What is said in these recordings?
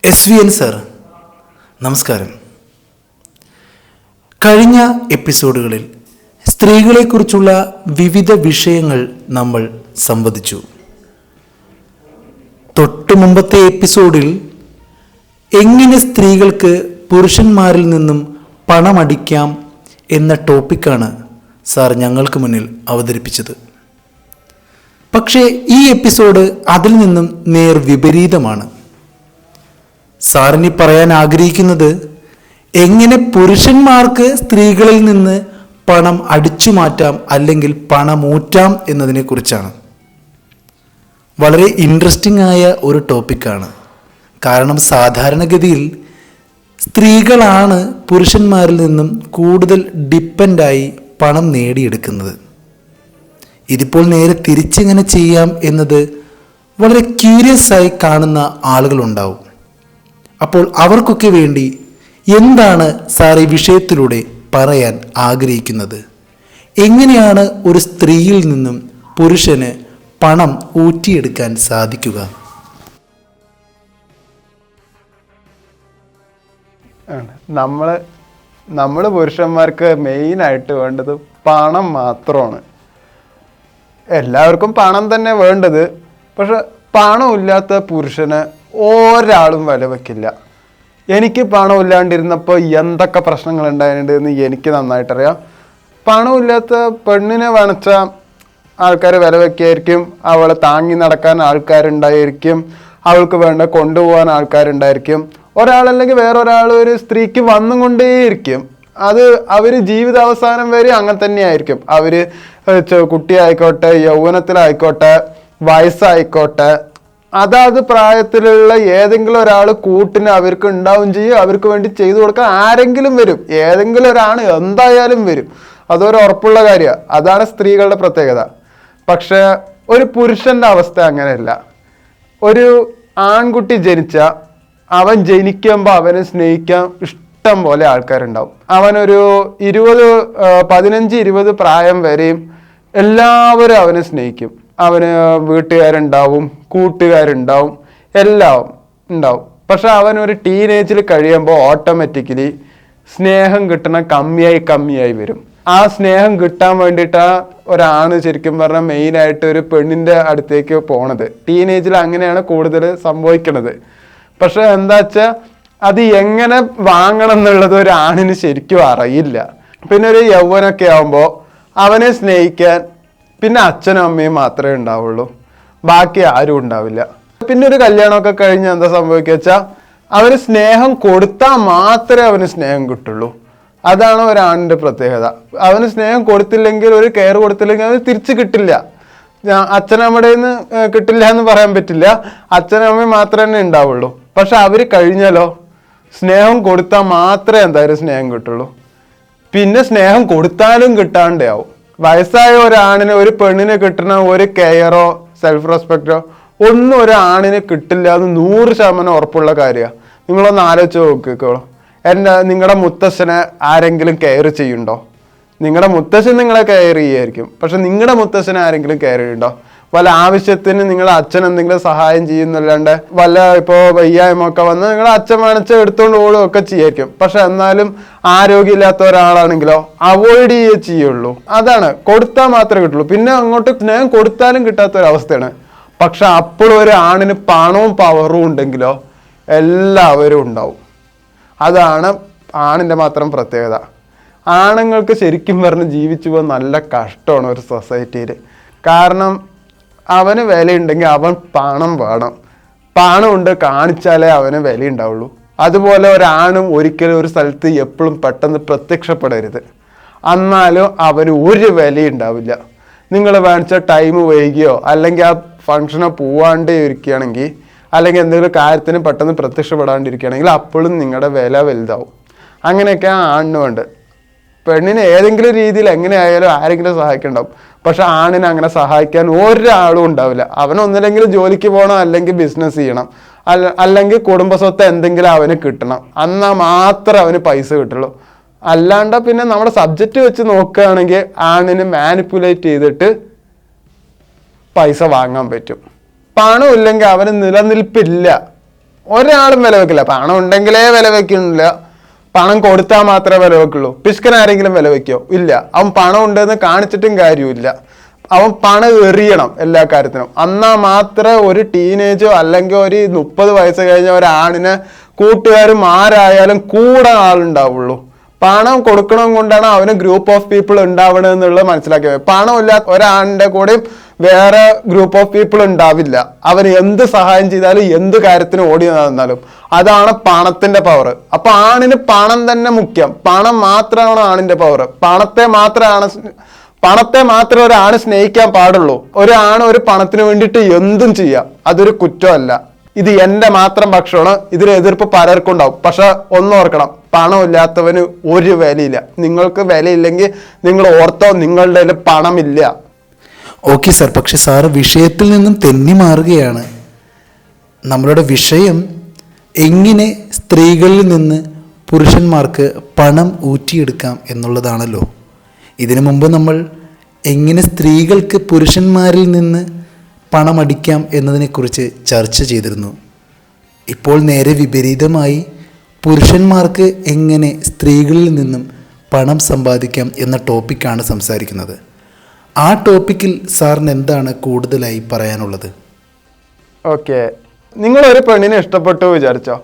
SVN sir, നമസ്കാരം. കഴിഞ്ഞ എപ്പിസോഡുകളിൽ സ്ത്രീകളെക്കുറിച്ചുള്ള വിവിധ വിഷയങ്ങൾ നമ്മൾ സംവദിച്ചു. തൊട്ടു മുമ്പത്തെ എപ്പിസോഡിൽ എങ്ങനെ സ്ത്രീകൾക്ക് പുരുഷന്മാരിൽ നിന്നും പണമടിക്കാം എന്ന ടോപ്പിക്കാണ് സാർ ഞങ്ങൾക്ക് മുന്നിൽ അവതരിപ്പിച്ചത്. പക്ഷേ ഈ എപ്പിസോഡ് അതിൽ നിന്നും നേർ വിപരീതമാണ്. സാറിനി പറയാൻ ആഗ്രഹിക്കുന്നത് എങ്ങനെ പുരുഷന്മാർക്ക് സ്ത്രീകളിൽ നിന്ന് പണം അടിച്ചു മാറ്റാം അല്ലെങ്കിൽ പണമൂറ്റാം എന്നതിനെ കുറിച്ചാണ്. വളരെ ഇൻട്രസ്റ്റിംഗ് ആയ ഒരു ടോപ്പിക്കാണ്. കാരണം സാധാരണഗതിയിൽ സ്ത്രീകളാണ് പുരുഷന്മാരിൽ നിന്നും കൂടുതൽ ഡിപ്പെൻഡായി പണം നേടിയെടുക്കുന്നത്. ഇതിപ്പോൾ നേരെ തിരിച്ചിങ്ങനെ ചെയ്യാം എന്നത് വളരെ ക്യൂരിയസ് ആയി കാണുന്ന ആളുകളുണ്ടാവും. അപ്പോൾ അവർക്കൊക്കെ വേണ്ടി എന്താണ് സാർ ഈ വിഷയത്തിലൂടെ പറയാൻ ആഗ്രഹിക്കുന്നത്? എങ്ങനെയാണ് ഒരു സ്ത്രീയിൽ നിന്നും പുരുഷന് പണം ഊറ്റിയെടുക്കാൻ സാധിക്കുക? നമ്മൾ പുരുഷന്മാർക്ക് മെയിനായിട്ട് വേണ്ടത് പണം മാത്രമാണ്. എല്ലാവർക്കും പണം തന്നെ വേണ്ടത്. പക്ഷെ പണമില്ലാത്ത പുരുഷന് ഒരാളും വില വയ്ക്കില്ല. എനിക്ക് പണമില്ലാണ്ടിരുന്നപ്പോൾ എന്തൊക്കെ പ്രശ്നങ്ങൾ ഉണ്ടായിട്ടുണ്ടെന്ന് എനിക്ക് നന്നായിട്ടറിയാം. പണമില്ലാത്ത പെണ്ണിനെ വണച്ച ആൾക്കാർ വില വയ്ക്കായിരിക്കും, അവളെ താങ്ങി നടക്കാൻ ആൾക്കാരുണ്ടായിരിക്കും, അവൾക്ക് വേണ്ട കൊണ്ടുപോകാൻ ആൾക്കാരുണ്ടായിരിക്കും. ഒരാളല്ലെങ്കിൽ വേറൊരാൾ ഒരു സ്ത്രീക്ക് വന്നും കൊണ്ടേയിരിക്കും. അത് അവർ ജീവിതാവസാനം വരെ അങ്ങനെ തന്നെയായിരിക്കും. അവർ കുട്ടിയായിക്കോട്ടെ, യൗവനത്തിലായിക്കോട്ടെ, വയസ്സായിക്കോട്ടെ, അതാത് പ്രായത്തിലുള്ള ഏതെങ്കിലും ഒരാൾ കൂട്ടിന് അവർക്ക് ഉണ്ടാവും ചെയ്യും. അവർക്ക് വേണ്ടി ചെയ്തു കൊടുക്കാൻ ആരെങ്കിലും വരും, ഏതെങ്കിലും ഒരാണ് എന്തായാലും വരും. അതൊരു ഉറപ്പുള്ള കാര്യമാണ്. അതാണ് സ്ത്രീകളുടെ പ്രത്യേകത. പക്ഷെ ഒരു പുരുഷന്റെ അവസ്ഥ അങ്ങനെയല്ല. ഒരു ആൺകുട്ടി ജനിച്ച അവൻ ജനിക്കുമ്പോൾ അവനെ സ്നേഹിക്കാൻ ഇഷ്ടം പോലെ ആൾക്കാരുണ്ടാവും. അവനൊരു 15-20 പ്രായം വരെയും എല്ലാവരും അവനെ സ്നേഹിക്കും. അവന് വീട്ടുകാരുണ്ടാവും, കൂട്ടുകാരുണ്ടാവും, എല്ലാം ഉണ്ടാവും. പക്ഷെ അവൻ ഒരു ടീനേജിൽ കഴിയുമ്പോൾ ഓട്ടോമാറ്റിക്കലി സ്നേഹം കിട്ടണ കമ്മിയായി വരും. ആ സ്നേഹം കിട്ടാൻ വേണ്ടിയിട്ടാ ഒരാണ് ശരിക്കും പറഞ്ഞാൽ മെയിനായിട്ട് ഒരു പെണ്ണിൻ്റെ അടുത്തേക്ക് പോണത്. ടീനേജിൽ അങ്ങനെയാണ് കൂടുതൽ സംഭവിക്കുന്നത്. പക്ഷെ എന്താ വെച്ചാൽ അത് എങ്ങനെ വാങ്ങണം എന്നുള്ളത് ഒരു ആണിന് ശരിക്കും അറിയില്ല. പിന്നെ ഒരു യൗവനമൊക്കെ ആകുമ്പോൾ അവനെ സ്നേഹിക്കാൻ പിന്നെ അച്ഛനും അമ്മയും മാത്രമേ ഉണ്ടാവുള്ളൂ, ബാക്കി ആരും ഉണ്ടാവില്ല. പിന്നെ ഒരു കല്യാണമൊക്കെ കഴിഞ്ഞ് എന്താ സംഭവിക്കുക വെച്ചാൽ അവന് സ്നേഹം കൊടുത്താൽ മാത്രമേ അവന് സ്നേഹം കിട്ടുള്ളൂ. അതാണ് ഒരാണിൻ്റെ പ്രത്യേകത. അവന് സ്നേഹം കൊടുത്തില്ലെങ്കിൽ, ഒരു കെയർ കൊടുത്തില്ലെങ്കിൽ അവന് തിരിച്ച് കിട്ടില്ല. അച്ഛനമ്മയുടെ നിന്ന് കിട്ടില്ല എന്ന് പറയാൻ പറ്റില്ല. അച്ഛനമ്മയും മാത്രമേ തന്നെ ഉണ്ടാവുള്ളൂ. പക്ഷെ അവർ കഴിഞ്ഞാലോ സ്നേഹം കൊടുത്താൽ മാത്രമേ എന്തായാലും സ്നേഹം കിട്ടുള്ളൂ. പിന്നെ സ്നേഹം കൊടുത്താലും കിട്ടാണ്ടാവും. വയസ്സായ ഒരാണിന് ഒരു പെണ്ണിന് കിട്ടുന്ന ഒരു കെയറോ സെൽഫ് റെസ്പെക്റ്റോ ഒന്നും ഒരു ആണിന് കിട്ടില്ല. അത് 100% ഉറപ്പുള്ള കാര്യമാണ്. നിങ്ങളൊന്ന് ആലോചിച്ച് നോക്കിക്കോളൂ. നിങ്ങളുടെ മുത്തശ്ശനെ ആരെങ്കിലും കെയർ ചെയ്യുന്നുണ്ടോ? നിങ്ങളുടെ മുത്തശ്ശൻ നിങ്ങളെ കെയർ ചെയ്യായിരിക്കും. പക്ഷെ നിങ്ങളുടെ മുത്തശ്ശനെ ആരെങ്കിലും കെയർ ചെയ്യുന്നുണ്ടോ? വല്ല ആവശ്യത്തിന് നിങ്ങളുടെ അച്ഛൻ എന്തെങ്കിലും സഹായം ചെയ്യുന്നല്ലാണ്ട് വല്ല ഇപ്പോൾ വയ്യായ്മൊക്കെ വന്ന് നിങ്ങളുടെ അച്ഛൻ വേണിച്ച് എടുത്തുകൊണ്ട് ഓടുകയൊക്കെ ചെയ്യായിരിക്കും. പക്ഷെ എന്നാലും ആരോഗ്യമില്ലാത്ത ഒരാളാണെങ്കിലോ അവോയ്ഡ് ചെയ്യുള്ളൂ. അതാണ്, കൊടുത്താൽ മാത്രമേ കിട്ടുള്ളൂ. പിന്നെ അങ്ങോട്ട് സ്നേഹം കൊടുത്താലും കിട്ടാത്തൊരവസ്ഥയാണ്. പക്ഷെ അപ്പോഴും ഒരു ആണിന് പണവും പവറും ഉണ്ടെങ്കിലോ എല്ലാവരും ഉണ്ടാവും. അതാണ് ആണിൻ്റെ മാത്രം പ്രത്യേകത. ആണുങ്ങൾക്ക് ശരിക്കും പറഞ്ഞ് ജീവിച്ചു പോകാൻ നല്ല കഷ്ടമാണ് ഒരു സൊസൈറ്റിയിൽ. കാരണം അവന് വിലയുണ്ടെങ്കിൽ അവൻ പണം വേണം. പണം ഉണ്ട് കാണിച്ചാലേ അവന് വില ഉണ്ടാവുള്ളൂ. അതുപോലെ ഒരാണും ഒരിക്കലും ഒരു സ്ഥലത്ത് എപ്പോഴും പെട്ടെന്ന് പ്രത്യക്ഷപ്പെടരുത്. എന്നാലും അവന് ഒരു വിലയുണ്ടാവില്ല. നിങ്ങൾ വേണിച്ച ടൈം വൈകിയോ അല്ലെങ്കിൽ ആ ഫങ്ഷനോ പോവാണ്ടേ ഇരിക്കുകയാണെങ്കിൽ, അല്ലെങ്കിൽ എന്തെങ്കിലും കാര്യത്തിന് പെട്ടെന്ന് പ്രത്യക്ഷപ്പെടാണ്ടിരിക്കുകയാണെങ്കിൽ അപ്പോഴും നിങ്ങളുടെ വില വലുതാവും. അങ്ങനെയൊക്കെ ആണിന് വേണ്ട. പെണ്ണിന് ഏതെങ്കിലും രീതിയിൽ എങ്ങനെയായാലും ആരെങ്കിലും സഹായിക്കുന്നുണ്ടാവും. പക്ഷെ ആണിനെ അങ്ങനെ സഹായിക്കാൻ ഒരാളും ഉണ്ടാവില്ല. അവനൊന്നില്ലെങ്കിൽ ജോലിക്ക് പോകണം, അല്ലെങ്കിൽ ബിസിനസ് ചെയ്യണം, അല്ലെങ്കിൽ കുടുംബ സ്വത്ത് എന്തെങ്കിലും അവന് കിട്ടണം. എന്നാൽ മാത്രമേ അവന് പൈസ കിട്ടുള്ളൂ. അല്ലാണ്ട് പിന്നെ നമ്മുടെ സബ്ജക്റ്റ് വെച്ച് നോക്കുകയാണെങ്കിൽ ആണിന് മാനിപ്പുലേറ്റ് ചെയ്തിട്ട് പൈസ വാങ്ങാൻ പറ്റും. പണം ഇല്ലെങ്കിൽ അവന് നിലനിൽപ്പില്ല. ഒരാളും വില വെക്കില്ല. പണം ഉണ്ടെങ്കിലേ വില വെക്കുന്നില്ല. പണം കൊടുത്താൽ മാത്രമേ വില വെക്കുള്ളൂ. പിശുക്കൻ ആരെങ്കിലും വില വെക്കോ? ഇല്ല. അവൻ പണം ഉണ്ടെന്ന് കാണിച്ചിട്ടും കാര്യമില്ല. അവൻ പണം എറിയണം എല്ലാ കാര്യത്തിനും. എന്നാൽ മാത്രമേ ഒരു ടീനേജോ അല്ലെങ്കിൽ ഒരു 30 വയസ്സ് കഴിഞ്ഞ ഒരാണിനെ കൂട്ടുകാരും ആരായാലും കൂടെ ആളുണ്ടാവുള്ളൂ. പണം കൊടുക്കണം കൊണ്ടാണ് അവന് ഗ്രൂപ്പ് ഓഫ് പീപ്പിൾ ഉണ്ടാവണമെന്നുള്ളത് മനസ്സിലാക്കിയത്. പണം ഇല്ലാത്ത ഒരാണിന്റെ കൂടെയും വേറെ ഗ്രൂപ്പ് ഓഫ് പീപ്പിൾ ഉണ്ടാവില്ല. അവന് എന്ത് സഹായം ചെയ്താലും എന്ത് കാര്യത്തിന് ഓടി നടന്നാലും. അതാണ് പണത്തിന്റെ പവർ. അപ്പൊ ആണിന് പണം തന്നെ മുഖ്യം. പണം മാത്രമാണ് ആണിന്റെ പവർ. പണത്തെ മാത്രമേ ഒരാണ് സ്നേഹിക്കാൻ പാടുള്ളൂ. ഒരാണ് ഒരു പണത്തിന് വേണ്ടിയിട്ട് എന്തും ചെയ്യാം. അതൊരു കുറ്റമല്ല. ഇത് എന്റെ മാത്രം പക്ഷമാണ്. ഇതിന് എതിർപ്പ് പലർക്കും ഉണ്ടാവും. പക്ഷെ ഒന്നോർക്കണം, പണമില്ലാത്തവന് ഒരു വിലയില്ല. നിങ്ങൾക്ക് വിലയില്ലെങ്കിൽ നിങ്ങൾ ഓർത്തോ, നിങ്ങളുടെ കയ്യിൽ പണമില്ല. ഓക്കെ സാർ, പക്ഷെ സാറ് വിഷയത്തിൽ നിന്നും തെന്നി മാറുകയാണ്. നമ്മളുടെ വിഷയം എങ്ങനെ സ്ത്രീകളിൽ നിന്ന് പുരുഷന്മാർക്ക് പണം ഊറ്റിയെടുക്കാം എന്നുള്ളതാണല്ലോ. ഇതിനു മുമ്പ് നമ്മൾ എങ്ങനെ സ്ത്രീകൾക്ക് പുരുഷന്മാരിൽ നിന്ന് പണമടിക്കാം എന്നതിനെക്കുറിച്ച് ചർച്ച ചെയ്തിരുന്നു. ഇപ്പോൾ നേരെ വിപരീതമായി പുരുഷന്മാർക്ക് എങ്ങനെ സ്ത്രീകളിൽ നിന്നും പണം സമ്പാദിക്കാം എന്ന ടോപ്പിക്കാണ് സംസാരിക്കുന്നത്. ആ ടോപ്പിക്കിൽ സാറിന് എന്താണ് കൂടുതലായി പറയാനുള്ളത്? ഓക്കെ, നിങ്ങളൊരു പെണ്ണിനെ ഇഷ്ടപ്പെട്ടു വിചാരിച്ചോ.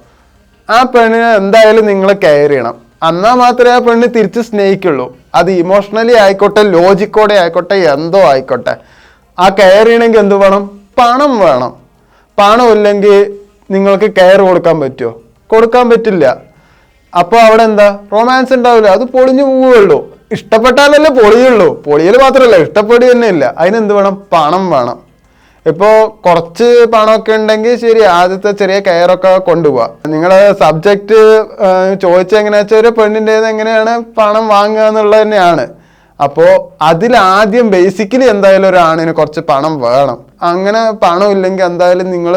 ആ പെണ്ണിനെ എന്തായാലും നിങ്ങൾ കെയർ ചെയ്യണം. എന്നാൽ മാത്രമേ ആ പെണ്ണ് തിരിച്ച് സ്നേഹിക്കുള്ളൂ. അത് ഇമോഷണലി ആയിക്കോട്ടെ, ലോജിക്കോടെ ആയിക്കോട്ടെ, എന്തോ ആയിക്കോട്ടെ. ആ കെയർ ചെയ്യണമെങ്കിൽ എന്ത് വേണം? പണം വേണം. പണം ഇല്ലെങ്കിൽ നിങ്ങൾക്ക് കെയർ കൊടുക്കാൻ പറ്റുമോ? കൊടുക്കാൻ പറ്റില്ല. അപ്പോൾ അവിടെ എന്താ? റൊമാൻസ് ഉണ്ടാവില്ല. അത് പൊളിഞ്ഞു പോവുകയുള്ളൂ. ഇഷ്ടപ്പെട്ടാലല്ലേ പൊളിയുള്ളൂ. പൊളിയൽ മാത്രമല്ല, ഇഷ്ടപ്പെടുക തന്നെ ഇല്ല. അതിനെന്ത് വേണം? പണം വേണം. ഇപ്പോൾ കുറച്ച് പണമൊക്കെ ഉണ്ടെങ്കിൽ ശരി, ആദ്യത്തെ ചെറിയ കെയറൊക്കെ കൊണ്ടുപോവാം. നിങ്ങളെ സബ്ജക്റ്റ് ചോദിച്ചെങ്ങനെയാ വെച്ചാൽ ഒരു പെണ്ണിൻ്റെ എങ്ങനെയാണ് പണം വാങ്ങുക എന്നുള്ളത് തന്നെയാണ്. അപ്പോൾ അതിലാദ്യം ബേസിക്കലി എന്തായാലും ഒരു ആണിന് കുറച്ച് പണം വേണം. അങ്ങനെ പണം ഇല്ലെങ്കിൽ എന്തായാലും നിങ്ങൾ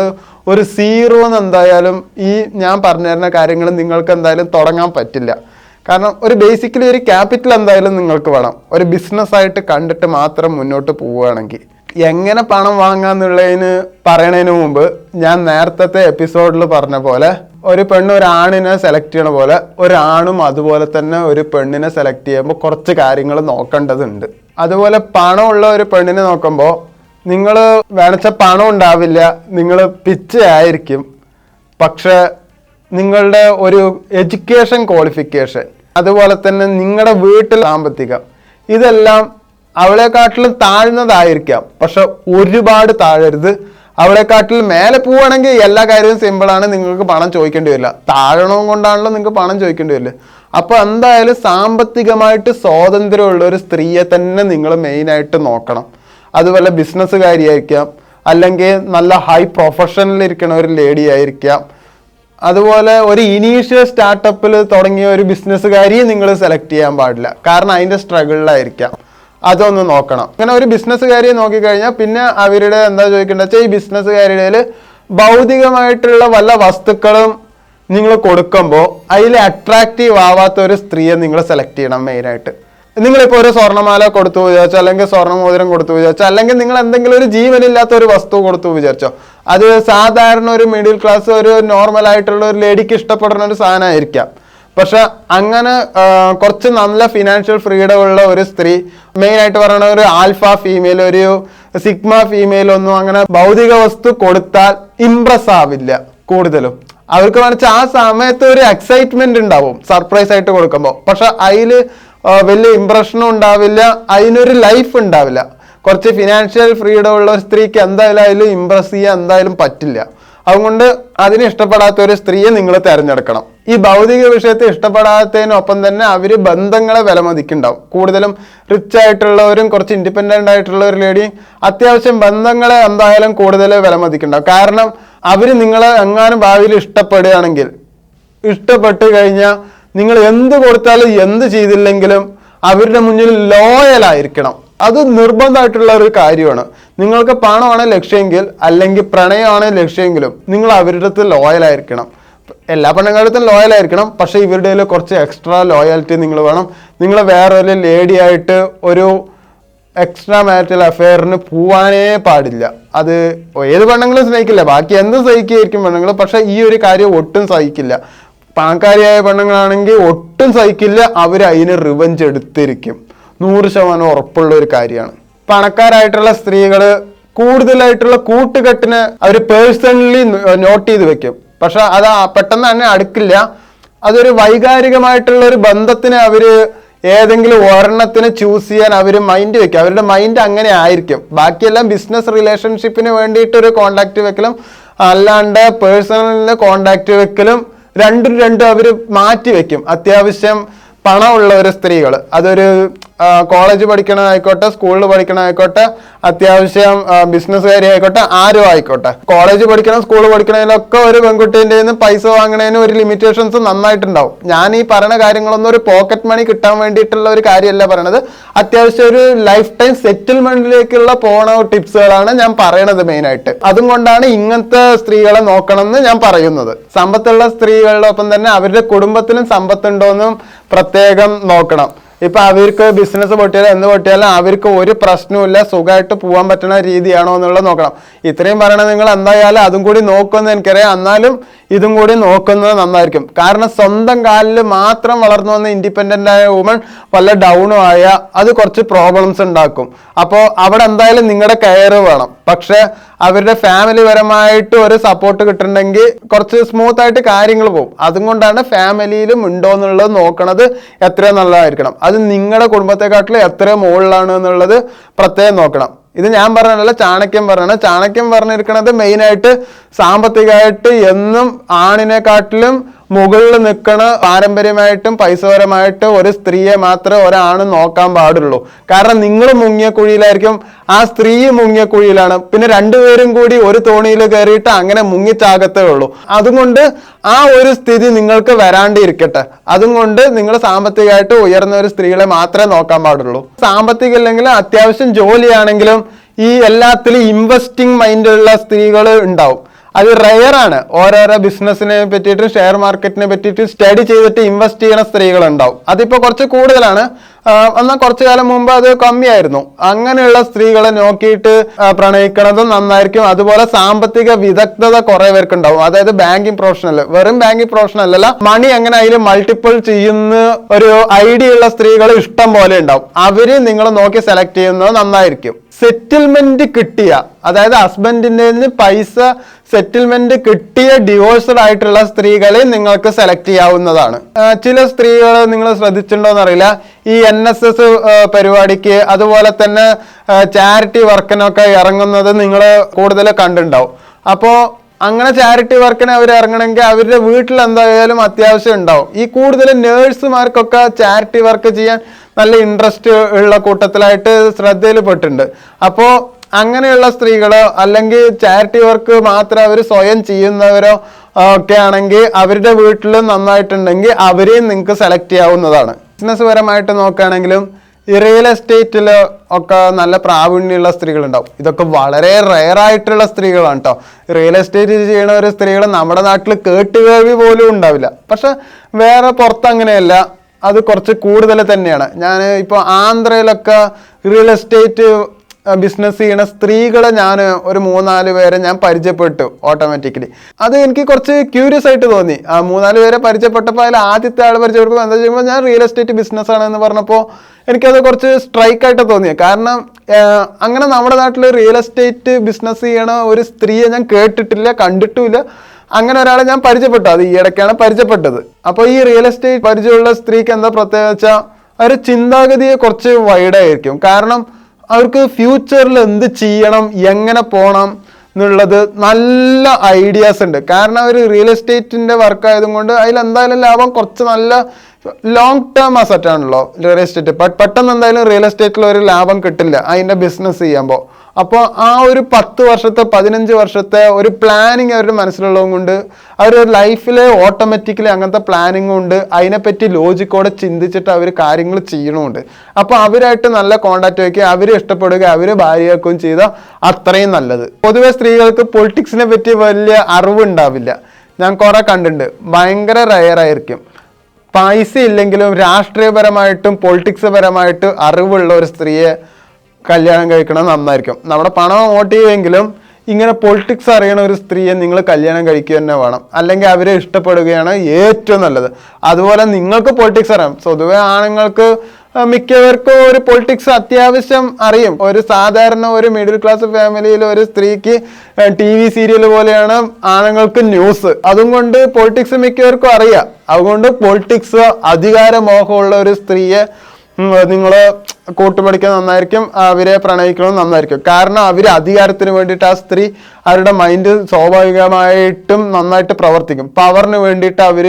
ഒരു സീറോന്ന് എന്തായാലും ഈ ഞാൻ പറഞ്ഞു തരുന്ന കാര്യങ്ങൾ നിങ്ങൾക്ക് എന്തായാലും തുടങ്ങാൻ പറ്റില്ല. കാരണം ഒരു ബേസിക്കലി ഒരു ക്യാപിറ്റൽ എന്തായാലും നിങ്ങൾക്ക് വേണം. ഒരു ബിസിനസ്സായിട്ട് കണ്ടിട്ട് മാത്രം മുന്നോട്ട് പോവുകയാണെങ്കിൽ. എങ്ങനെ പണം വാങ്ങാന്നുള്ളതിന് പറയണതിന് മുമ്പ് ഞാൻ നേരത്തെ എപ്പിസോഡിൽ പറഞ്ഞ പോലെ ഒരു പെണ്ണ് ഒരു ആണിനെ സെലക്ട് ചെയ്യണ പോലെ ഒരാണും അതുപോലെ തന്നെ ഒരു പെണ്ണിനെ സെലക്ട് ചെയ്യുമ്പോൾ കുറച്ച് കാര്യങ്ങൾ നോക്കേണ്ടതുണ്ട്. അതുപോലെ പണമുള്ള ഒരു പെണ്ണിനെ നോക്കുമ്പോൾ നിങ്ങൾ വേണച്ച പണം ഉണ്ടാവില്ല, നിങ്ങൾ പിച്ചയായിരിക്കും. പക്ഷെ നിങ്ങളുടെ ഒരു എഡ്യൂക്കേഷൻ ക്വാളിഫിക്കേഷൻ, അതുപോലെ തന്നെ നിങ്ങളുടെ വീട്ടിൽ സാമ്പത്തികം, ഇതെല്ലാം അവളെക്കാട്ടിലും താഴ്ന്നതായിരിക്കാം. പക്ഷെ ഒരുപാട് താഴരുത്. അവളെക്കാട്ടിൽ മേലെ പോവുകയാണെങ്കിൽ എല്ലാ കാര്യവും സിമ്പിളാണ്. നിങ്ങൾക്ക് പണം ചോദിക്കേണ്ടി വരില്ല. താഴണവും കൊണ്ടാണല്ലോ നിങ്ങൾക്ക് പണം ചോദിക്കേണ്ടി വരില്ല. അപ്പോൾ എന്തായാലും സാമ്പത്തികമായിട്ട് സ്വാതന്ത്ര്യമുള്ള ഒരു സ്ത്രീയെ തന്നെ നിങ്ങൾ മെയിനായിട്ട് നോക്കണം. അതുപോലെ ബിസിനസ്സുകാരിയായിരിക്കാം, അല്ലെങ്കിൽ നല്ല ഹൈ പ്രൊഫഷനിൽ ഇരിക്കുന്ന ഒരു ലേഡി ആയിരിക്കാം. അതുപോലെ ഒരു ഇനീഷ്യൽ സ്റ്റാർട്ടപ്പിൽ തുടങ്ങിയ ഒരു ബിസിനസ്സുകാരിയെ നിങ്ങൾ സെലക്ട് ചെയ്യാൻ പാടില്ല. കാരണം അതിൻ്റെ സ്ട്രഗിളിലായിരിക്കാം. അതൊന്ന് നോക്കണം. അങ്ങനെ ഒരു ബിസിനസ്സുകാരിയെ നോക്കിക്കഴിഞ്ഞാൽ പിന്നെ അവരുടെ എന്താ ചോദിക്കേണ്ടത് വെച്ചാൽ ഈ ബിസിനസ്സുകാരുടെ ഭൗതികമായിട്ടുള്ള വല്ല വസ്തുക്കളും നിങ്ങൾ കൊടുക്കുമ്പോൾ അതിൽ അട്രാക്റ്റീവ് ആവാത്ത ഒരു സ്ത്രീയെ നിങ്ങൾ സെലക്ട് ചെയ്യണം മെയിനായിട്ട്. നിങ്ങളിപ്പോൾ ഒരു സ്വർണ്ണമാല കൊടുത്തു വിചാരിച്ചോ, അല്ലെങ്കിൽ സ്വർണ്ണമോതിരം കൊടുത്തു വിചാരിച്ചോ, അല്ലെങ്കിൽ നിങ്ങൾ എന്തെങ്കിലും ഒരു ജീവനില്ലാത്ത ഒരു വസ്തു കൊടുത്തു വിചാരിച്ചോ, അത് സാധാരണ ഒരു മിഡിൽ ക്ലാസ് ഒരു നോർമൽ ആയിട്ടുള്ള ഒരു ലേഡിക്ക് ഇഷ്ടപ്പെടുന്ന ഒരു സാധനമായിരിക്കാം. പക്ഷെ അങ്ങനെ കുറച്ച് നല്ല ഫിനാൻഷ്യൽ ഫ്രീഡം ഉള്ള ഒരു സ്ത്രീ, മെയിനായിട്ട് പറയണ ഒരു ആൽഫ ഫീമെയിൽ, ഒരു സിഗ്മ ഫീമെയിൽ ഒന്നും അങ്ങനെ ഭൗതിക വസ്തു കൊടുത്താൽ ഇംപ്രസ് ആവില്ല കൂടുതലും. അവർക്ക് വേണമെച്ചാൽ ആ സമയത്ത് ഒരു എക്സൈറ്റ്മെന്റ് ഉണ്ടാവും സർപ്രൈസ് ആയിട്ട് കൊടുക്കുമ്പോൾ. പക്ഷെ അതിൽ വലിയ ഇംപ്രഷനും ഉണ്ടാവില്ല, അതിനൊരു ലൈഫ് ഉണ്ടാവില്ല. കുറച്ച് ഫിനാൻഷ്യൽ ഫ്രീഡം ഉള്ള ഒരു സ്ത്രീക്ക് എന്തായാലും അതിൽ ഇംപ്രസ് ചെയ്യാൻ എന്തായാലും പറ്റില്ല. അതുകൊണ്ട് അതിന് ഇഷ്ടപ്പെടാത്ത ഒരു സ്ത്രീയെ നിങ്ങൾ തിരഞ്ഞെടുക്കണം. ഈ ഭൗതിക വിഷയത്തെ ഇഷ്ടപ്പെടാത്തതിനൊപ്പം തന്നെ അവർ ബന്ധങ്ങളെ വിലമതിക്കുന്നുണ്ടാവും. കൂടുതലും റിച്ച് ആയിട്ടുള്ളവരും കുറച്ച് ഇൻഡിപെൻഡൻ്റ് ആയിട്ടുള്ള ഒരു ലേഡിയും അത്യാവശ്യം ബന്ധങ്ങളെ എന്തായാലും കൂടുതൽ വിലമതിക്കുന്നുണ്ടാവും. കാരണം അവർ നിങ്ങളെ എങ്ങാനും ഭാവിയിൽ ഇഷ്ടപ്പെടുകയാണെങ്കിൽ, ഇഷ്ടപ്പെട്ട് കഴിഞ്ഞാൽ നിങ്ങൾ എന്ത് കൊടുത്താലും എന്ത് ചെയ്തില്ലെങ്കിലും അവരുടെ മുന്നിൽ ലോയലായിരിക്കണം. അത് നിർബന്ധമായിട്ടുള്ള ഒരു കാര്യമാണ്. നിങ്ങൾക്ക് പണമാണ് ലക്ഷ്യമെങ്കിൽ, അല്ലെങ്കിൽ പ്രണയമാണ് ലക്ഷ്യമെങ്കിലും നിങ്ങൾ അവരുടെ അടുത്ത് ലോയലായിരിക്കണം. എല്ലാ പെണ്ണുങ്ങളുടെ അടുത്തും ലോയലായിരിക്കണം. പക്ഷേ ഇവരുടെ കയ്യിൽ കുറച്ച് എക്സ്ട്രാ ലോയാലിറ്റി നിങ്ങൾ വേണം. നിങ്ങൾ വേറൊരു ലേഡി ആയിട്ട് ഒരു എക്സ്ട്രാ മാരിറ്റൽ അഫെയറിന് പോവാനേ പാടില്ല. അത് ഏത് പെണ്ണുങ്ങളും സഹിക്കില്ല, ബാക്കി എന്തും സഹിക്കുകയായിരിക്കും പെണ്ണുങ്ങൾ, പക്ഷെ ഈ ഒരു കാര്യം ഒട്ടും സഹിക്കില്ല. പണക്കാരിയായ പെണ്ണുങ്ങളാണെങ്കിൽ ഒട്ടും സഹിക്കില്ല, അവർ അതിന് റിവഞ്ച് എടുത്തിരിക്കും. 100% ഉറപ്പുള്ള ഒരു കാര്യമാണ്. പണക്കാരായിട്ടുള്ള സ്ത്രീകൾ കൂടുതലായിട്ടുള്ള കൂട്ടുകെട്ടിന് അവർ പേഴ്സണലി നോട്ട് ചെയ്ത് വെക്കും, പക്ഷെ അത് പെട്ടെന്ന് തന്നെ അടുക്കില്ല. അതൊരു വൈകാരികമായിട്ടുള്ള ഒരു ബന്ധത്തിന് അവര് ഏതെങ്കിലും ഒരെണ്ണത്തിന് ചൂസ് ചെയ്യാൻ അവർ മൈൻഡ് വെക്കും. അവരുടെ മൈൻഡ് അങ്ങനെ ആയിരിക്കും. ബാക്കിയെല്ലാം ബിസിനസ് റിലേഷൻഷിപ്പിന് വേണ്ടിയിട്ട് ഒരു കോണ്ടാക്ട് വെക്കലും അല്ലാണ്ട് പേഴ്സണലിന് കോണ്ടാക്ട് വെക്കലും രണ്ടും അവർ മാറ്റി വെക്കും. അത്യാവശ്യം പണമുള്ള ഒരു സ്ത്രീകൾ, അതൊരു കോളേജ് പഠിക്കണമായിക്കോട്ടെ, സ്കൂളിൽ പഠിക്കണമായിക്കോട്ടെ, അത്യാവശ്യം ബിസിനസ്സുകാരി ആയിക്കോട്ടെ, ആരും ആയിക്കോട്ടെ, കോളേജ് പഠിക്കണം സ്കൂൾ പഠിക്കണതിലൊക്കെ ഒരു പെൺകുട്ടീൻ്റെ നിന്ന് പൈസ വാങ്ങണതിന് ഒരു ലിമിറ്റേഷൻസ് നന്നായിട്ടുണ്ടാവും. ഞാൻ ഈ പറയുന്ന കാര്യങ്ങളൊന്നും ഒരു പോക്കറ്റ് മണി കിട്ടാൻ വേണ്ടിയിട്ടുള്ള ഒരു കാര്യമല്ല പറയണത്. അത്യാവശ്യം ഒരു ലൈഫ് ടൈം സെറ്റിൽമെന്റിലേക്കുള്ള പോണ ടിപ്സുകളാണ് ഞാൻ പറയണത് മെയിനായിട്ട്. അതും കൊണ്ടാണ് ഇങ്ങനത്തെ സ്ത്രീകളെ നോക്കണം എന്ന് ഞാൻ പറയുന്നത്. സമ്പത്തുള്ള സ്ത്രീകളുടെ ഒപ്പം തന്നെ അവരുടെ കുടുംബത്തിലും സമ്പത്തുണ്ടോയെന്നും പ്രത്യേകം നോക്കണം. ഇപ്പൊ അവർക്ക് ബിസിനസ് പൊട്ടിയാലും എന്ത് പൊട്ടിയാലും അവർക്ക് ഒരു പ്രശ്നവുമില്ല, സുഖമായിട്ട് പോകാൻ പറ്റുന്ന രീതിയാണോ എന്നുള്ളത് നോക്കണം. ഇത്രയും പറയണത് നിങ്ങൾ എന്തായാലും അതും കൂടി നോക്കുമെന്ന് എനിക്കറിയാം, എന്നാലും ഇതും കൂടി നോക്കുന്നത് നന്നായിരിക്കും. കാരണം സ്വന്തം കാലിൽ മാത്രം വളർന്നു വന്ന ഇൻഡിപെൻഡന്റ് ആയ വുമൺ വല്ല ഡൗണും ആയാൽ അത് കുറച്ച് പ്രോബ്ലംസ് ഉണ്ടാക്കും. അപ്പോൾ അവിടെ എന്തായാലും നിങ്ങളുടെ കെയർ വേണം. പക്ഷെ അവരുടെ ഫാമിലി പരമായിട്ട് ഒരു സപ്പോർട്ട് കിട്ടുന്നുണ്ടെങ്കിൽ കുറച്ച് സ്മൂത്ത് ആയിട്ട് കാര്യങ്ങൾ പോകും. അതുകൊണ്ടാണ് ഫാമിലിയിലും ഉണ്ടോ എന്നുള്ളത് നോക്കണത് എത്രയോ നല്ലതായിരിക്കണം. അത് നിങ്ങളുടെ കുടുംബത്തെക്കാട്ടിലും എത്രയോ മുകളിലാണ് എന്നുള്ളത് പ്രത്യേകം നോക്കണം. ഇത് ഞാൻ പറഞ്ഞതല്ല, ചാണക്യൻ പറയണ. ചാണക്യൻ പറഞ്ഞിരിക്കണത് മെയിനായിട്ട് സാമ്പത്തികമായിട്ട് എന്നും ആണിനെക്കാട്ടിലും മുകളിൽ നിൽക്കണ പാരമ്പര്യമായിട്ടും പൈസപരമായിട്ടും ഒരു സ്ത്രീയെ മാത്രമേ ഒരാണ് നോക്കാൻ പാടുള്ളൂ. കാരണം നിങ്ങൾ മുങ്ങിയ കുഴിയിലായിരിക്കും, ആ സ്ത്രീ മുങ്ങിയ കുഴിയിലാണ്. പിന്നെ രണ്ടുപേരും കൂടി ഒരു തോണിയിൽ കയറിയിട്ട് അങ്ങനെ മുങ്ങിച്ചാകത്തേ ഉള്ളൂ. അതുകൊണ്ട് ആ ഒരു സ്ഥിതി നിങ്ങൾക്ക് വരാണ്ടിരിക്കട്ടെ. അതുകൊണ്ട് നിങ്ങൾ സാമ്പത്തികമായിട്ട് ഉയർന്ന ഒരു സ്ത്രീകളെ മാത്രമേ നോക്കാൻ പാടുള്ളൂ. സാമ്പത്തികം ഇല്ലെങ്കിലും അത്യാവശ്യം ജോലിയാണെങ്കിലും ഈ എല്ലാത്തിലും ഇൻവെസ്റ്റിംഗ് മൈൻഡുള്ള സ്ത്രീകൾ ഉണ്ടാവും. അത് റെയറാണ്. ഓരോരോ ബിസിനസ്സിനെ പറ്റിയിട്ട് ഷെയർ മാർക്കറ്റിനെ പറ്റിയിട്ട് സ്റ്റഡി ചെയ്തിട്ട് ഇൻവെസ്റ്റ് ചെയ്യുന്ന സ്ത്രീകളുണ്ടാവും. അതിപ്പോൾ കുറച്ച് കൂടുതലാണ്. എന്നാൽ കുറച്ചു കാലം മുമ്പ് അത് കമ്മിയായിരുന്നു. അങ്ങനെയുള്ള സ്ത്രീകളെ നോക്കിയിട്ട് പ്രണയിക്കണതും നന്നായിരിക്കും. അതുപോലെ സാമ്പത്തിക വിദഗ്ധത കുറെ പേർക്ക് ഉണ്ടാവും. അതായത് ബാങ്കിങ് പ്രൊഫഷണൽ, വെറും ബാങ്കിങ് പ്രൊഫഷണൽ അല്ല, മണി എങ്ങനെ അതിൽ മൾട്ടിപ്പിൾ ചെയ്യുന്ന ഒരു ഐഡിയ ഉള്ള സ്ത്രീകൾ ഇഷ്ടം പോലെ ഉണ്ടാവും. അവര് നിങ്ങൾ നോക്കി സെലക്ട് ചെയ്യുന്നത് നന്നായിരിക്കും. സെറ്റിൽമെന്റ് കിട്ടിയ, അതായത് ഹസ്ബൻഡിന്റെ പൈസ സെറ്റിൽമെന്റ് കിട്ടിയ ഡിവോഴ്സ്ഡ് ആയിട്ടുള്ള സ്ത്രീകളെ നിങ്ങൾക്ക് സെലക്ട് ചെയ്യാവുന്നതാണ്. ചില സ്ത്രീകൾ നിങ്ങൾ ശ്രദ്ധിച്ചിട്ടുണ്ടോന്ന് അറിയില്ല, ഈ NSS പരിപാടിക്ക് അതുപോലെ തന്നെ ചാരിറ്റി വർക്കിനൊക്കെ ഇറങ്ങുന്നത് നിങ്ങൾ കൂടുതൽ കണ്ടിട്ടുണ്ടാവും. അപ്പോൾ അങ്ങനെ ചാരിറ്റി വർക്കിന് അവർ ഇറങ്ങണമെങ്കിൽ അവരുടെ വീട്ടിൽ എന്തായാലും അത്യാവശ്യം ഉണ്ടാവും. ഈ കൂടുതൽ നേഴ്സുമാർക്കൊക്കെ ചാരിറ്റി വർക്ക് ചെയ്യാൻ നല്ല ഇൻട്രസ്റ്റ് ഉള്ള കൂട്ടത്തിലായിട്ട് ശ്രദ്ധയിൽ പെട്ടിട്ടുണ്ട്. അപ്പോൾ അങ്ങനെയുള്ള സ്ത്രീകളോ അല്ലെങ്കിൽ ചാരിറ്റി വർക്ക് മാത്രം അവർ സ്വയം ചെയ്യുന്നവരോ ഒക്കെ ആണെങ്കിൽ അവരുടെ വീട്ടിൽ നന്നായിട്ടുണ്ടെങ്കിൽ അവരെയും നിങ്ങൾക്ക് സെലക്ട് ചെയ്യാവുന്നതാണ്. ബിസിനസ് പരമായിട്ട് നോക്കുകയാണെങ്കിലും ഈ റിയൽ എസ്റ്റേറ്റിൽ ഒക്കെ നല്ല പ്രാവീണ്യമുള്ള സ്ത്രീകളുണ്ടാവും. ഇതൊക്കെ വളരെ റെയറായിട്ടുള്ള സ്ത്രീകളാണ് കേട്ടോ. റിയൽ എസ്റ്റേറ്റ് ചെയ്യുന്ന ഒരു സ്ത്രീകൾ നമ്മുടെ നാട്ടിൽ കേട്ടുകേൾവി പോലും ഉണ്ടാവില്ല. പക്ഷെ വേറെ പുറത്ത് അങ്ങനെയല്ല, അത് കുറച്ച് കൂടുതൽ തന്നെയാണ്. ഞാൻ ഇപ്പോൾ ആന്ധ്രയിലൊക്കെ റിയൽ എസ്റ്റേറ്റ് ബിസിനസ് ചെയ്യണ സ്ത്രീകളെ ഞാൻ ഒരു 3-4 പേരെ ഞാൻ പരിചയപ്പെട്ടു ഓട്ടോമാറ്റിക്കലി. അത് എനിക്ക് കുറച്ച് ക്യൂരിയസ് ആയിട്ട് തോന്നി. ആ 3-4 പേരെ പരിചയപ്പെട്ടപ്പോൾ അതിൽ ആദ്യത്തെ ആൾ പരിചയപ്പെട്ടപ്പോൾ എന്താ ചെയ്യുമ്പോൾ ഞാൻ റിയൽ എസ്റ്റേറ്റ് ബിസിനസ്സാണ് എന്ന് പറഞ്ഞപ്പോൾ എനിക്കത് കുറച്ച് സ്ട്രൈക്കായിട്ട് തോന്നി. കാരണം അങ്ങനെ നമ്മുടെ നാട്ടിൽ റിയൽ എസ്റ്റേറ്റ് ബിസിനസ് ചെയ്യണ ഒരു സ്ത്രീയെ ഞാൻ കേട്ടിട്ടില്ല, കണ്ടിട്ടുമില്ല. അങ്ങനെ ഒരാളെ ഞാൻ പരിചയപ്പെട്ടു, അത് ഈ ഇടയ്ക്കാണ് പരിചയപ്പെട്ടത്. അപ്പോൾ ഈ റിയൽ എസ്റ്റേറ്റ് പരിചയമുള്ള സ്ത്രീക്ക് എന്താ പ്രത്യേകത വെച്ചാൽ അവരുടെ ചിന്താഗതിയെ കുറച്ച് വൈഡായിരിക്കും. കാരണം അവർക്ക് ഫ്യൂച്ചറിൽ എന്ത് ചെയ്യണം, എങ്ങനെ പോകണം എന്നുള്ളത് നല്ല ഐഡിയാസ് ഉണ്ട്. കാരണം അവർ റിയൽ എസ്റ്റേറ്റിൻ്റെ വർക്ക് ആയതുകൊണ്ട് അതിൽ എന്തായാലും ലാഭം കുറച്ച് നല്ല ലോങ് ടേം അസറ്റാണല്ലോ റിയൽ എസ്റ്റേറ്റ്. പെട്ടെന്ന് എന്തായാലും റിയൽ എസ്റ്റേറ്റിൽ ഒരു ലാഭം കിട്ടില്ല അതിൻ്റെ ബിസിനസ് ചെയ്യുമ്പോൾ. അപ്പോൾ ആ ഒരു 10 വർഷത്തെ 15 വർഷത്തെ ഒരു പ്ലാനിങ് അവരുടെ മനസ്സിലുള്ളത് കൊണ്ട് അവരുടെ ലൈഫിൽ ഓട്ടോമാറ്റിക്കലി അങ്ങനത്തെ പ്ലാനിങ്ങും ഉണ്ട്. അതിനെപ്പറ്റി ലോജിക്കോടെ ചിന്തിച്ചിട്ട് അവർ കാര്യങ്ങൾ ചെയ്യണമുണ്ട്. അപ്പോൾ അവരായിട്ട് നല്ല കോണ്ടാക്ട് വയ്ക്കുക, അവർ ഇഷ്ടപ്പെടുക, അവർ ഭാര്യയാക്കുകയും ചെയ്താൽ അത്രയും നല്ലത്. പൊതുവെ സ്ത്രീകൾക്ക് പൊളിറ്റിക്സിനെ പറ്റി വലിയ അറിവുണ്ടാവില്ല. ഞാൻ കുറെ കണ്ടിട്ടുണ്ട്, ഭയങ്കര റയറായിരിക്കും. പൈസ ഇല്ലെങ്കിലും രാഷ്ട്രീയപരമായിട്ടും പൊളിറ്റിക്സ് പരമായിട്ടും അറിവുള്ള ഒരു സ്ത്രീയെ കല്യാണം കഴിക്കണം നന്നായിരിക്കും. നമ്മുടെ പണം മോട്ടീവെങ്കിലും ഇങ്ങനെ പൊളിറ്റിക്സ് അറിയണ ഒരു സ്ത്രീയെ നിങ്ങൾ കല്യാണം കഴിക്കുക തന്നെ വേണം, അല്ലെങ്കിൽ അവരെ ഇഷ്ടപ്പെടുകയാണ് ഏറ്റവും നല്ലത്. അതുപോലെ നിങ്ങൾക്ക് പൊളിറ്റിക്സ് അറിയാം. പൊതുവെ ആണുങ്ങൾക്ക് മിക്കവർക്കും ഒരു പൊളിറ്റിക്സ് അത്യാവശ്യം അറിയും. ഒരു സാധാരണ ഒരു മിഡിൽ ക്ലാസ് ഫാമിലിയിൽ ഒരു സ്ത്രീക്ക് TV സീരിയൽ പോലെയാണ് ആണുങ്ങൾക്ക് ന്യൂസ്. അതുകൊണ്ട് പൊളിറ്റിക്സ് മിക്കവർക്കും അറിയാം. അതുകൊണ്ട് പൊളിറ്റിക്സ് അധികാരമോഹമുള്ള ഒരു സ്ത്രീയെ നിങ്ങൾ കൂട്ടുപിടിക്കാൻ നന്നായിരിക്കും, അവരെ പ്രണയിക്കണം നന്നായിരിക്കും. കാരണം അവർ അധികാരത്തിന് വേണ്ടിയിട്ട് ആ സ്ത്രീ അവരുടെ മൈൻഡ് സ്വാഭാവികമായിട്ടും നന്നായിട്ട് പ്രവർത്തിക്കും. പവറിന് വേണ്ടിയിട്ട് അവർ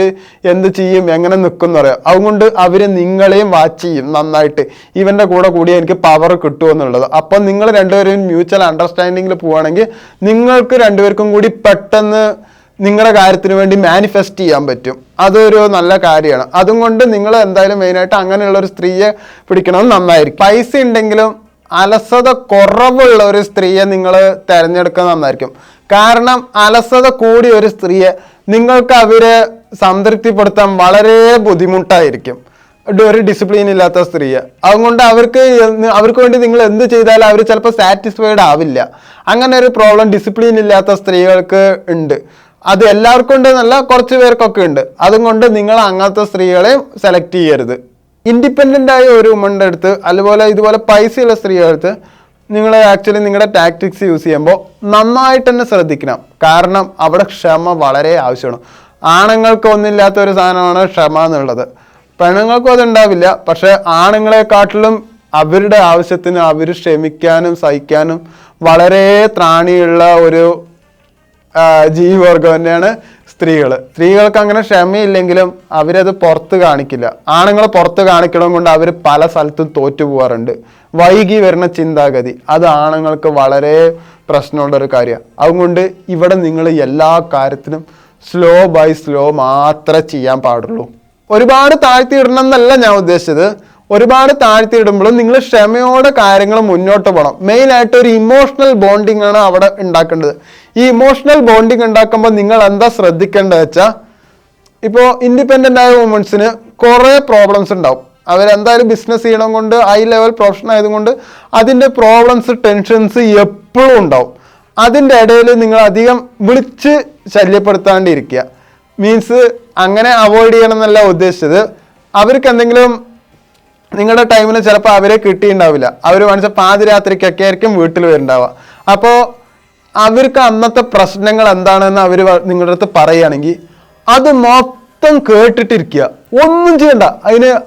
എന്ത് ചെയ്യും, എങ്ങനെ നിൽക്കും എന്ന് പറയാം. അതുകൊണ്ട് അവർ നിങ്ങളെയും വാച്ച് ചെയ്യും നന്നായിട്ട്, ഇവൻ്റെ കൂടെ കൂടി എനിക്ക് പവർ കിട്ടുമെന്നുള്ളത്. അപ്പം നിങ്ങൾ രണ്ടുപേരും മ്യൂച്വൽ അണ്ടർസ്റ്റാൻഡിങ്ങിൽ പോവുകയാണെങ്കിൽ നിങ്ങൾക്ക് രണ്ടുപേർക്കും കൂടി പെട്ടെന്ന് നിങ്ങളുടെ കാര്യത്തിന് വേണ്ടി മാനിഫെസ്റ്റ് ചെയ്യാൻ പറ്റും. അതൊരു നല്ല കാര്യമാണ്. അതുകൊണ്ട് നിങ്ങൾ എന്തായാലും മെയിനായിട്ട് അങ്ങനെയുള്ള ഒരു സ്ത്രീയെ പിടിക്കണം നന്നായിരിക്കും. പൈസ ഉണ്ടെങ്കിലും അലസത കുറവുള്ള ഒരു സ്ത്രീയെ നിങ്ങൾ തിരഞ്ഞെടുക്കുന്നത് നന്നായിരിക്കും. കാരണം അലസത കൂടിയ ഒരു സ്ത്രീയെ നിങ്ങൾക്ക് അവരെ സംതൃപ്തിപ്പെടുത്താൻ വളരെ ബുദ്ധിമുട്ടായിരിക്കും. ഒരു ഡിസിപ്ലിൻ ഇല്ലാത്ത സ്ത്രീയെ. അതുകൊണ്ട് അവർക്ക് വേണ്ടി നിങ്ങൾ എന്ത് ചെയ്താലും അവർ ചിലപ്പോൾ സാറ്റിസ്ഫൈഡ് ആവില്ല. അങ്ങനെ ഒരു പ്രോബ്ലം ഡിസിപ്ലിൻ ഇല്ലാത്ത സ്ത്രീകൾക്ക് ഉണ്ട്. അത് എല്ലാവർക്കും ഉണ്ട് എന്നല്ല, കുറച്ച് പേർക്കൊക്കെ ഉണ്ട്. അതുകൊണ്ട് നിങ്ങൾ അങ്ങനത്തെ സ്ത്രീകളെ സെലക്ട് ചെയ്യരുത്. ഇൻഡിപെൻഡൻ്റ് ആയ ഒരു വുമൻ്റെ അടുത്ത്, അതുപോലെ ഇതുപോലെ പൈസയുള്ള സ്ത്രീകളുടെ അടുത്ത് നിങ്ങൾ ആക്ച്വലി നിങ്ങളുടെ ടാക്ടിക്സ് യൂസ് ചെയ്യുമ്പോൾ നന്നായിട്ട് തന്നെ ശ്രദ്ധിക്കണം. കാരണം അവിടെ ക്ഷമ വളരെ ആവശ്യമാണ്. ആണുങ്ങൾക്ക് ഒന്നില്ലാത്ത ഒരു സാധനമാണ് ക്ഷമ എന്നുള്ളത്. പെണ്ണുങ്ങൾക്കും അതുണ്ടാവില്ല. പക്ഷെ ആണുങ്ങളെക്കാട്ടിലും അവരുടെ ആവശ്യത്തിന് അവർ ക്ഷമിക്കാനും സഹിക്കാനും വളരെ ത്രാണിയുള്ള ഒരു ജീവിവർഗം തന്നെയാണ് സ്ത്രീകൾക്ക് അങ്ങനെ ക്ഷമയില്ലെങ്കിലും അവരത് പുറത്ത് കാണിക്കില്ല. ആണുങ്ങൾ പുറത്ത് കാണിക്കണം കൊണ്ട് അവർ പല സ്ഥലത്തും തോറ്റു പോകാറുണ്ട്. വൈകി വരുന്ന ചിന്താഗതി അത് ആണുങ്ങൾക്ക് വളരെ പ്രശ്നമുള്ളൊരു കാര്യമാണ്. അതുകൊണ്ട് ഇവിടെ നിങ്ങൾ എല്ലാ കാര്യത്തിനും സ്ലോ ബൈ സ്ലോ മാത്രമേ ചെയ്യാൻ പാടുള്ളൂ. ഒരുപാട് താഴ്ത്തി ഇടണം എന്നല്ല ഞാൻ ഉദ്ദേശിച്ചത്. ഒരുപാട് താഴ്ത്തി ഇടുമ്പോഴും നിങ്ങൾ ക്ഷമയോടെ കാര്യങ്ങൾ മുന്നോട്ട് പോകണം. മെയിനായിട്ട് ഒരു ഇമോഷണൽ ബോണ്ടിങ് ആണ് അവിടെ ഉണ്ടാക്കേണ്ടത്. ഈ ഇമോഷണൽ ബോണ്ടിങ് ഉണ്ടാക്കുമ്പോൾ നിങ്ങൾ എന്താ ശ്രദ്ധിക്കേണ്ടത് വെച്ചാൽ, ഇപ്പോൾ ഇൻഡിപെൻഡൻ്റ് ആയ വുമൻസിന് കുറേ പ്രോബ്ലംസ് ഉണ്ടാവും. അവരെന്തായാലും ബിസിനസ് ചെയ്യണം കൊണ്ട് ഹൈ ലെവൽ പ്രൊഫഷൻ ആയതുകൊണ്ട് അതിൻ്റെ പ്രോബ്ലംസ് ടെൻഷൻസ് എപ്പോഴും ഉണ്ടാവും. അതിൻ്റെ ഇടയിൽ നിങ്ങൾ അധികം വിളിച്ച് ശല്യപ്പെടുത്താണ്ടിരിക്കുക. മീൻസ് അങ്ങനെ അവോയ്ഡ് ചെയ്യണം എന്നല്ല ഉദ്ദേശിച്ചത്. അവർക്ക് എന്തെങ്കിലും നിങ്ങളുടെ ടൈമിന് ചിലപ്പോൾ അവരെ കിട്ടിയിട്ടുണ്ടാവില്ല. അവർ മനസ്സിൽ പാതിരാത്രിക്കൊക്കെ ആയിരിക്കും വീട്ടിൽ വരുന്നുണ്ടാവുക. അപ്പോൾ അവർക്ക് അന്നത്തെ പ്രശ്നങ്ങൾ എന്താണെന്ന് അവർ നിങ്ങളുടെ അടുത്ത് പറയുകയാണെങ്കിൽ അത് മൊത്തം കേട്ടിട്ടിരിക്കുക, ഒന്നും ചെയ്യണ്ട.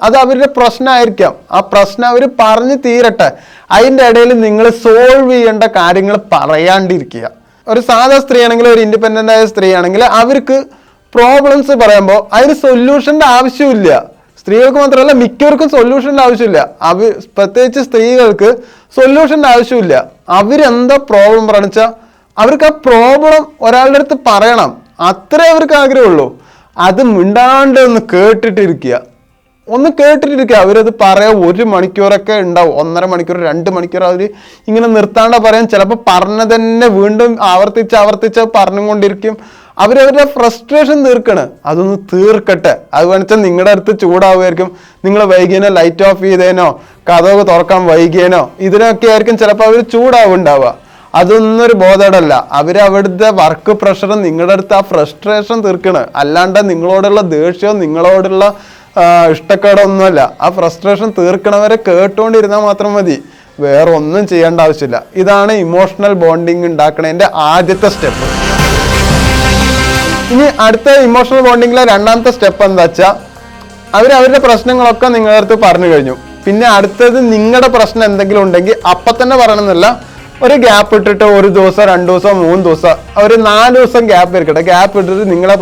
അത് അവരുടെ പ്രശ്നമായിരിക്കാം. ആ പ്രശ്നം അവർ പറഞ്ഞ് തീരട്ടെ. അതിൻ്റെ ഇടയിൽ നിങ്ങൾ സോൾവ് ചെയ്യേണ്ട കാര്യങ്ങൾ പറയാണ്ടിരിക്കുക. ഒരു സാധാ സ്ത്രീ ആണെങ്കിൽ, ഒരു ഇൻഡിപെൻഡൻ്റ് ആയ സ്ത്രീ ആണെങ്കിൽ അവർക്ക് പ്രോബ്ലംസ് പറയുമ്പോൾ അതിന് സൊല്യൂഷൻ്റെ ആവശ്യമില്ല. സ്ത്രീകൾക്ക് മാത്രമല്ല മിക്കവർക്കും സൊല്യൂഷൻ്റെ ആവശ്യമില്ല. പ്രത്യേകിച്ച് സ്ത്രീകൾക്ക് സൊല്യൂഷൻ്റെ ആവശ്യമില്ല. അവരെന്താ പ്രോബ്ലം പറഞ്ഞാൽ അവർക്ക് ആ പ്രോബ്ലം ഒരാളുടെ അടുത്ത് പറയണം, അത്രേ അവർക്ക് ആഗ്രഹമുള്ളൂ. അത് മിണ്ടാണ്ട് ഒന്ന് കേട്ടിട്ടിരിക്കുക. അവരത് പറയാൻ 1 മണിക്കൂറൊക്കെ ഉണ്ടാവും, 1.5 മണിക്കൂർ 2 മണിക്കൂർ അവർ ഇങ്ങനെ നിർത്താണ്ട് പറയാൻ. ചിലപ്പോൾ പറഞ്ഞ തന്നെ വീണ്ടും ആവർത്തിച്ച് പറഞ്ഞുകൊണ്ടിരിക്കും. അവരവരുടെ ഫ്രസ്ട്രേഷൻ തീർക്കണം. അതൊന്ന് തീർക്കട്ടെ. അത് വേണിച്ചാൽ നിങ്ങളുടെ അടുത്ത് ചൂടാവുമായിരിക്കും. നിങ്ങൾ വൈകിയനോ, ലൈറ്റ് ഓഫ് ചെയ്തേനോ, കഥവ് തുറക്കാൻ വൈകിയനോ, ഇതിനൊക്കെ ആയിരിക്കും ചിലപ്പോൾ അവർ ചൂടാവുണ്ടാവുക. അതൊന്നും ഒരു ബോധമല്ല. അവരവിടുത്തെ വർക്ക് പ്രഷർ നിങ്ങളുടെ അടുത്ത് ആ ഫ്രസ്ട്രേഷൻ തീർക്കണം. അല്ലാണ്ട് നിങ്ങളോടുള്ള ദേഷ്യവും നിങ്ങളോടുള്ള ഇഷ്ടക്കേടൊന്നുമല്ല. ആ ഫ്രസ്ട്രേഷൻ തീർക്കണവരെ കേട്ടുകൊണ്ടിരുന്നാൽ മാത്രം മതി, വേറെ ഒന്നും ചെയ്യേണ്ട ആവശ്യമില്ല. ഇതാണ് ഇമോഷണൽ ബോണ്ടിങ് ഉണ്ടാക്കണതിൻ്റെ ആദ്യത്തെ സ്റ്റെപ്പ്. ഇനി അടുത്ത ഇമോഷണൽ ബോണ്ടിങ്ങിലെ രണ്ടാമത്തെ സ്റ്റെപ്പ് എന്താ വെച്ചാൽ, അവരുടെ പ്രശ്നങ്ങളൊക്കെ നിങ്ങളുടെ അടുത്ത് പറഞ്ഞു കഴിഞ്ഞു. പിന്നെ അടുത്തത് നിങ്ങളുടെ പ്രശ്നം എന്തെങ്കിലും ഉണ്ടെങ്കിൽ അപ്പം തന്നെ പറയണമെന്നില്ല. ഒരു ഗ്യാപ്പ് ഇട്ടിട്ട് 1 ദിവസം 2 ദിവസം 3 ദിവസം ഒരു 4 ദിവസം ഗ്യാപ്പ് ഇരിക്കട്ടെ. ഗ്യാപ്പ് ഇട്ടിട്ട് നിങ്ങളെ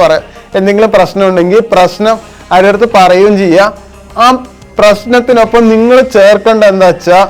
എന്തെങ്കിലും പ്രശ്നം ഉണ്ടെങ്കിൽ പ്രശ്നം അവരുടെ അടുത്ത് പറയുകയും ചെയ്യുക. ആ പ്രശ്നത്തിനൊപ്പം നിങ്ങൾ ചേർക്കേണ്ട എന്താ വെച്ചാൽ